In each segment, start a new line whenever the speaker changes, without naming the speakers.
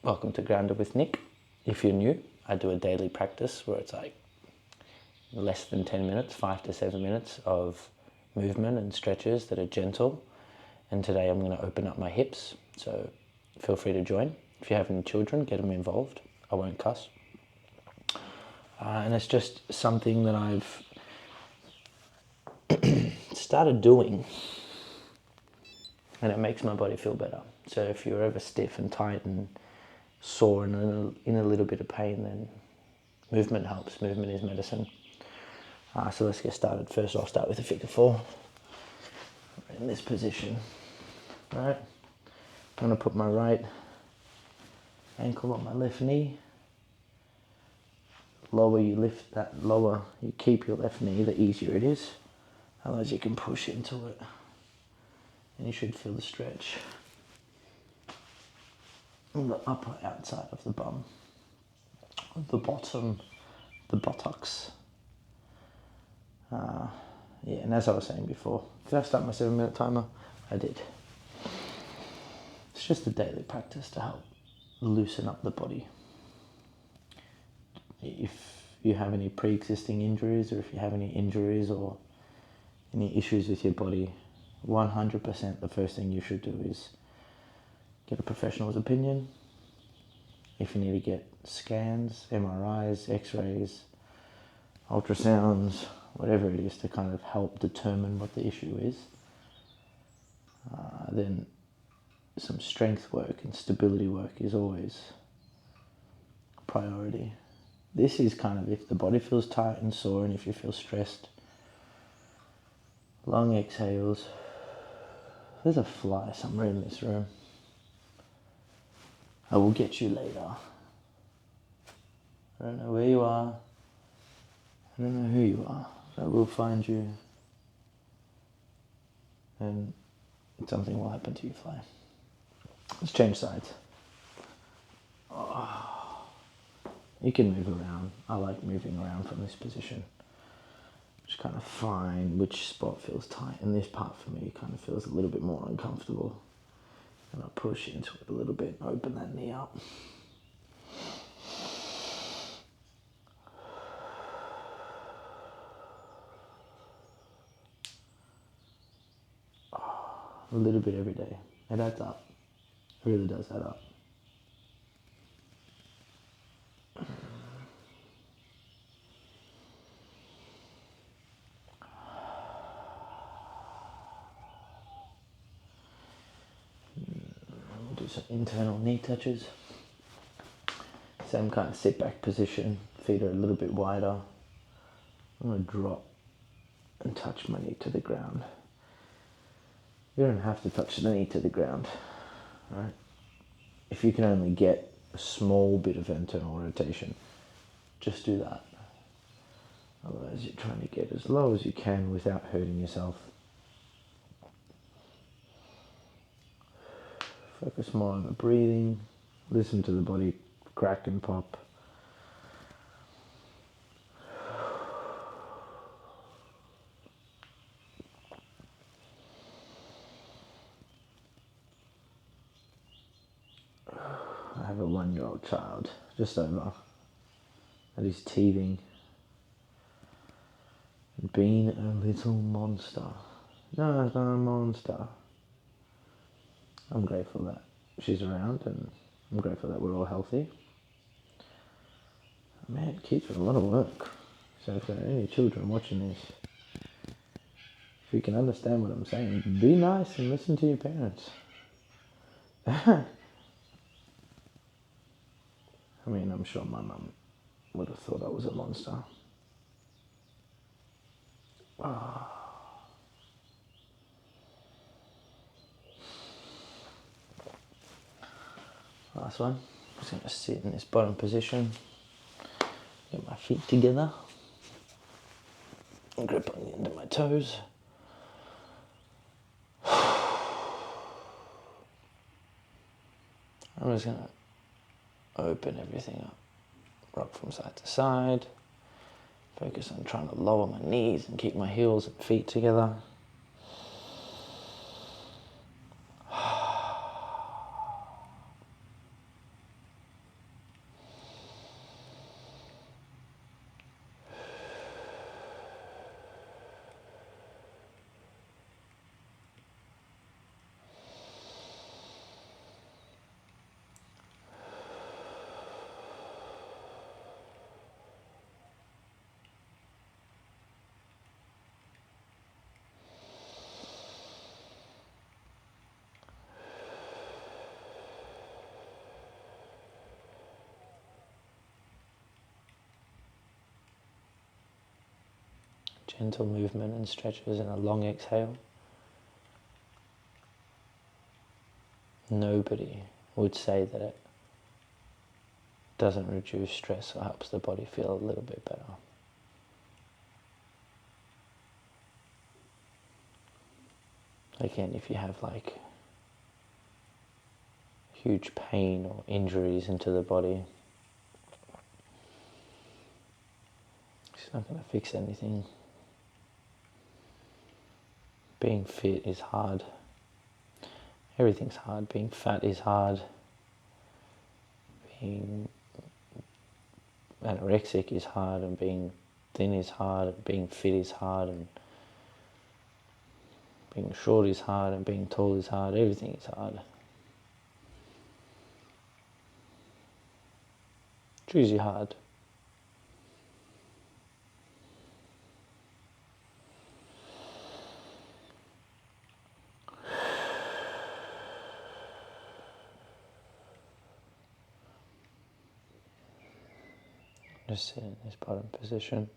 Welcome to Grounded with Nick. If you're new, I do a daily practice where it's like less than 10 minutes, 5 to 7 minutes of movement and stretches that are gentle. And today I'm going to open up my hips, so feel free to join. If you have any children, get them involved. I won't cuss. And it's just something that I've started doing, and it makes my body feel better. So if you're ever stiff and tight and sore and in a little bit of pain, then movement helps. Movement is medicine. So let's get started. First, I'll start with a figure four. In this position, right? I'm going to put my right ankle on my left knee. Lower you lift that, lower you keep your left knee, the easier it is. Otherwise you can push into it and you should feel the stretch on the upper outside of the bum, the bottom, the buttocks. And as I was saying before, did I start my 7-minute timer? I did. It's just a daily practice to help loosen up the body. If you have any pre-existing injuries, or if you have any injuries or any issues with your body, 100% the first thing you should do is get a professional's opinion. If you need to get scans, MRIs, x-rays, ultrasounds, whatever it is to kind of help determine what the issue is, then some strength work and stability work is always a priority. This is kind of if the body feels tight and sore and if you feel stressed. Long exhales. There's a fly somewhere in this room. I will get you later. I don't know where you are. I don't know who you are. But I will find you. And something will happen to you, fly. Let's change sides. You can move around. I like moving around from this position. Just kind of find which spot feels tight. And this part for me kind of feels a little bit more uncomfortable. And I'll push into it a little bit, open that knee up. A little bit every day. It adds up. It really does add up. We'll do some internal knee touches. Same kind of sit back position. Feet are a little bit wider. I'm going to drop and touch my knee to the ground. You don't have to touch the knee to the ground, right? If you can only get a small bit of internal rotation, just do that. Otherwise you're trying to get as low as you can without hurting yourself. Focus more on the breathing. Listen to the body crack and pop. I have a 1-year-old child, just over, that is teething and being a little monster. No, it's not a monster. I'm grateful that she's around and I'm grateful that we're all healthy. Man, kids are a lot of work. So if there are any children watching this, if you can understand what I'm saying, be nice and listen to your parents. I mean, I'm sure my mum would have thought I was a monster. Last one. I'm just going to sit in this bottom position. Get my feet together. And grip on the end of my toes. I'm just going to open everything up. Rock from side to side. Focus on trying to lower my knees and keep my heels and feet together. gentle movement and stretches and a long exhale, nobody would say that it doesn't reduce stress or helps the body feel a little bit better. Again, if you have like huge pain or injuries into the body, it's not going to fix anything. Being fit is hard. Everything's hard. Being fat is hard. Being anorexic is hard, and being thin is hard, and being fit is hard, and being short is hard, and being tall is hard. Everything is hard. Choose your hard. Just sit in this bottom position.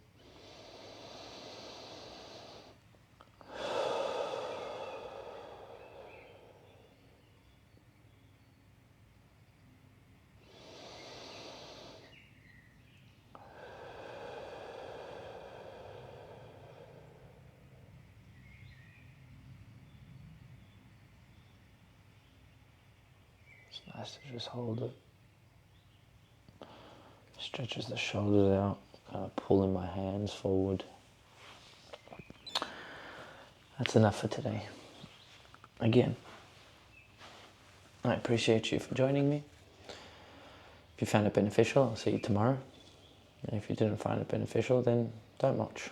It's nice to just hold it. Stretches the shoulders out, kind of pulling my hands forward. That's enough for today. Again, I appreciate you for joining me. If you found it beneficial, I'll see you tomorrow. And if you didn't find it beneficial, then don't watch.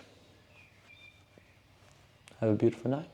Have a beautiful night.